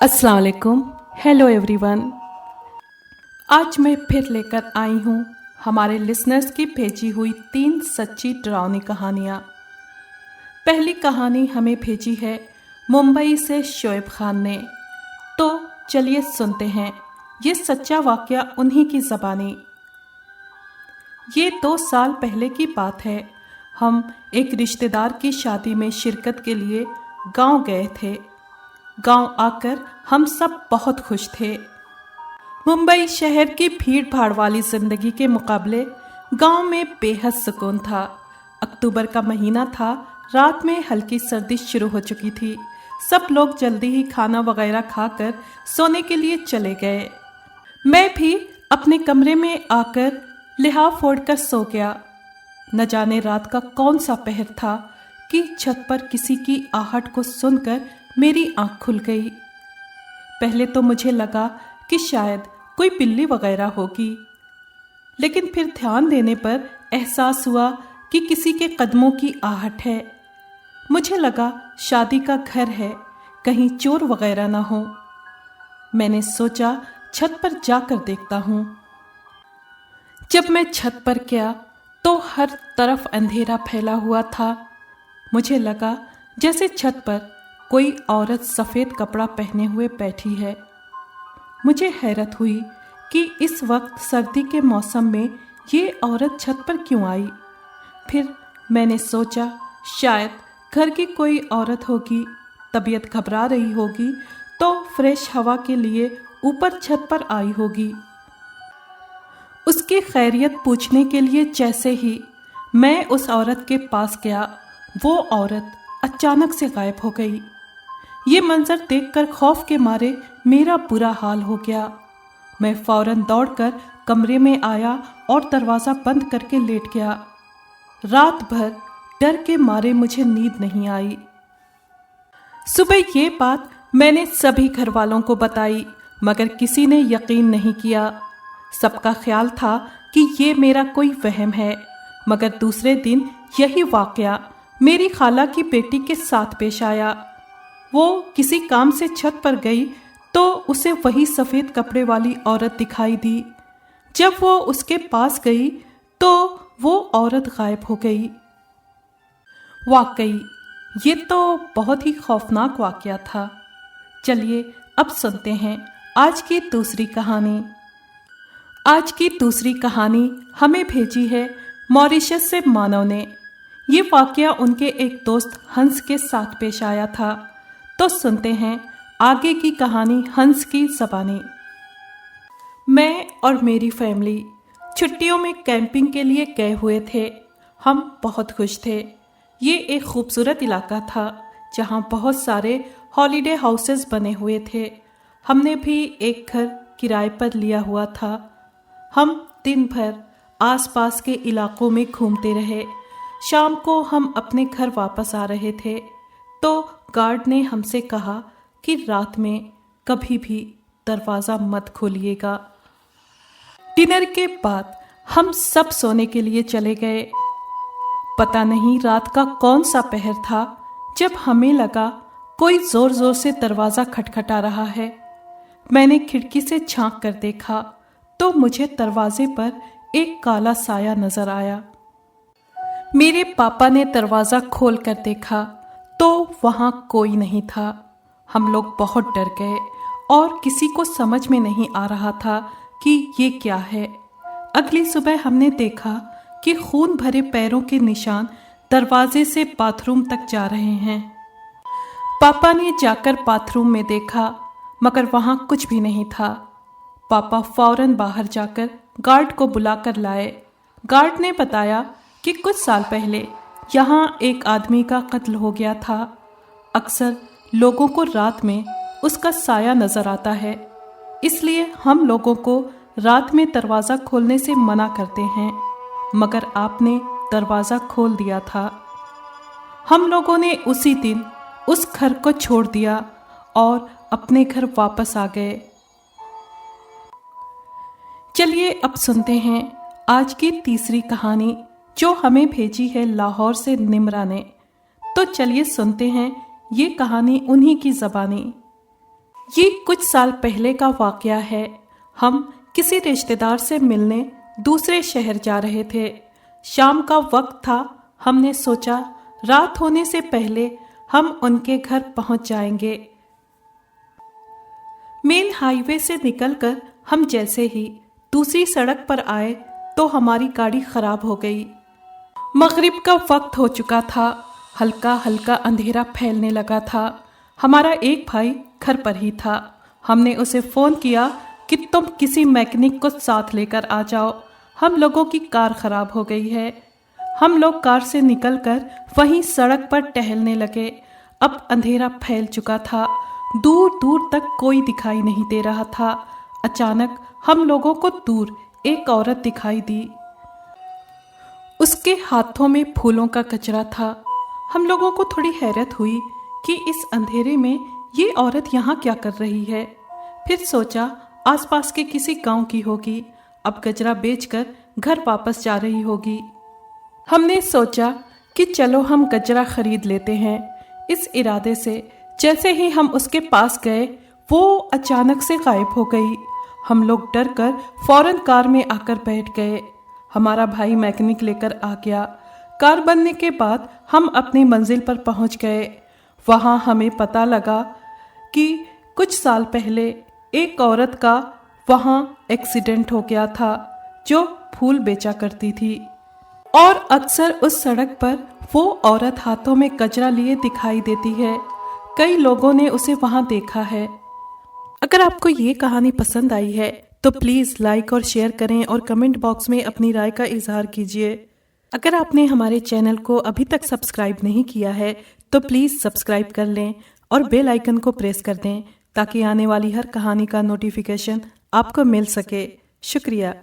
अस्सलाम वालेकुम। Hello everyone. आज मैं फिर लेकर आई हूँ हमारे लिसनर्स की भेजी हुई 3 सच्ची डरावनी कहानियाँ। पहली कहानी हमें भेजी है मुंबई से शोएब खान ने। तो चलिए सुनते हैं ये सच्चा वाक़या उन्हीं की ज़बानी। ये 2 साल पहले की बात है। हम एक रिश्तेदार की शादी में शिरकत के लिए गांव गए थे। गांव आकर हम सब बहुत खुश थे। मुंबई शहर की भीड़ भाड़ वाली जिंदगी के मुकाबले गांव में बेहद सुकून था। अक्टूबर का महीना था। रात में हल्की सर्दी शुरू हो चुकी थी। सब लोग जल्दी ही खाना वगैरह खाकर सोने के लिए चले गए। मैं भी अपने कमरे में आकर लिहाफ ओढ़कर सो गया। न जाने रात का कौन सा पहर था कि छत पर किसी की आहट को सुनकर मेरी आंख खुल गई। पहले तो मुझे लगा कि शायद कोई बिल्ली वगैरह होगी, लेकिन फिर ध्यान देने पर एहसास हुआ कि किसी के कदमों की आहट है। मुझे लगा शादी का घर है, कहीं चोर वगैरह ना हो। मैंने सोचा छत पर जाकर देखता हूँ। जब मैं छत पर गया तो हर तरफ अंधेरा फैला हुआ था। मुझे लगा जैसे छत पर कोई औरत सफ़ेद कपड़ा पहने हुए बैठी है। मुझे हैरत हुई कि इस वक्त सर्दी के मौसम में ये औरत छत पर क्यों आई। फिर मैंने सोचा शायद घर की कोई औरत होगी, तबीयत घबरा रही होगी तो फ्रेश हवा के लिए ऊपर छत पर आई होगी। उसकी खैरियत पूछने के लिए जैसे ही मैं उस औरत के पास गया, वो औरत अचानक से गायब हो गई। ये मंजर देखकर खौफ के मारे मेरा बुरा हाल हो गया। मैं फौरन दौड़कर कमरे में आया और दरवाज़ा बंद करके लेट गया। रात भर डर के मारे मुझे नींद नहीं आई। सुबह ये बात मैंने सभी घर वालों को बताई, मगर किसी ने यकीन नहीं किया। सबका ख्याल था कि ये मेरा कोई वहम है। मगर दूसरे दिन यही वाक़या मेरी खाला की बेटी के साथ पेश आया। वो किसी काम से छत पर गई तो उसे वही सफ़ेद कपड़े वाली औरत दिखाई दी। जब वो उसके पास गई तो वो औरत गायब हो गई। वाकई ये तो बहुत ही खौफनाक वाक़या था। चलिए अब सुनते हैं आज की दूसरी कहानी। आज की दूसरी कहानी हमें भेजी है मॉरिशस से मानव ने। ये वाक़या उनके एक दोस्त हंस के साथ पेश आया था। तो सुनते हैं आगे की कहानी हंस की ज़बानी। मैं और मेरी फैमिली छुट्टियों में कैंपिंग के लिए गए हुए थे। हम बहुत खुश थे। ये एक खूबसूरत इलाका था जहाँ बहुत सारे हॉलीडे हाउसेस बने हुए थे। हमने भी एक घर किराए पर लिया हुआ था। हम दिन भर आसपास के इलाकों में घूमते रहे। शाम को हम अपने घर वापस आ रहे थे तो गार्ड ने हमसे कहा कि रात में कभी भी दरवाज़ा मत खोलिएगा। डिनर के बाद हम सब सोने के लिए चले गए। पता नहीं रात का कौन सा पहर था जब हमें लगा कोई ज़ोर ज़ोर से दरवाज़ा खटखटा रहा है। मैंने खिड़की से झांक कर देखा तो मुझे दरवाजे पर एक काला साया नज़र आया। मेरे पापा ने दरवाज़ा खोल कर देखा तो वहाँ कोई नहीं था। हम लोग बहुत डर गए और किसी को समझ में नहीं आ रहा था कि ये क्या है। अगली सुबह हमने देखा कि खून भरे पैरों के निशान दरवाजे से बाथरूम तक जा रहे हैं। पापा ने जाकर बाथरूम में देखा मगर वहाँ कुछ भी नहीं था। पापा फौरन बाहर जाकर गार्ड को बुलाकर लाए। गार्ड ने बताया कि कुछ साल पहले यहाँ एक आदमी का कत्ल हो गया था। अक्सर लोगों को रात में उसका साया नज़र आता है, इसलिए हम लोगों को रात में दरवाज़ा खोलने से मना करते हैं, मगर आपने दरवाज़ा खोल दिया था। हम लोगों ने उसी दिन उस घर को छोड़ दिया और अपने घर वापस आ गए। चलिए अब सुनते हैं आज की तीसरी कहानी जो हमें भेजी है लाहौर से निम्रा ने। तो चलिए सुनते हैं ये कहानी उन्हीं की ज़बानी। ये कुछ साल पहले का वाकया है। हम किसी रिश्तेदार से मिलने दूसरे शहर जा रहे थे। शाम का वक्त था। हमने सोचा रात होने से पहले हम उनके घर पहुंच जाएंगे। मेन हाईवे से निकलकर हम जैसे ही दूसरी सड़क पर आए तो हमारी गाड़ी खराब हो गई। मगरिब का वक्त हो चुका था। हल्का हल्का अंधेरा फैलने लगा था। हमारा एक भाई घर पर ही था। हमने उसे फ़ोन किया कि तुम किसी मैकेनिक को साथ लेकर आ जाओ, हम लोगों की कार खराब हो गई है। हम लोग कार से निकलकर वहीं सड़क पर टहलने लगे। अब अंधेरा फैल चुका था। दूर दूर तक कोई दिखाई नहीं दे रहा था। अचानक हम लोगों को दूर एक औरत दिखाई दी। उसके हाथों में फूलों का कचरा था। हम लोगों को थोड़ी हैरत हुई कि इस अंधेरे में ये औरत यहाँ क्या कर रही है। फिर सोचा आसपास के किसी गांव की होगी, अब कचरा बेचकर घर वापस जा रही होगी। हमने सोचा कि चलो हम कचरा खरीद लेते हैं। इस इरादे से जैसे ही हम उसके पास गए वो अचानक से गायब हो गई। हम लोग डर कर फौरन कार में आकर बैठ गए। हमारा भाई मैकेनिक लेकर आ गया। कार बनने के बाद हम अपनी मंजिल पर पहुंच गए। वहां हमें पता लगा कि कुछ साल पहले एक औरत का वहां एक्सीडेंट हो गया था जो फूल बेचा करती थी, और अक्सर उस सड़क पर वो औरत हाथों में कचरा लिए दिखाई देती है। कई लोगों ने उसे वहां देखा है। अगर आपको ये कहानी पसंद आई है तो प्लीज़ लाइक और शेयर करें और कमेंट बॉक्स में अपनी राय का इजहार कीजिए। अगर आपने हमारे चैनल को अभी तक सब्सक्राइब नहीं किया है तो प्लीज़ सब्सक्राइब कर लें और बेल आइकन को प्रेस कर दें ताकि आने वाली हर कहानी का नोटिफिकेशन आपको मिल सके। शुक्रिया।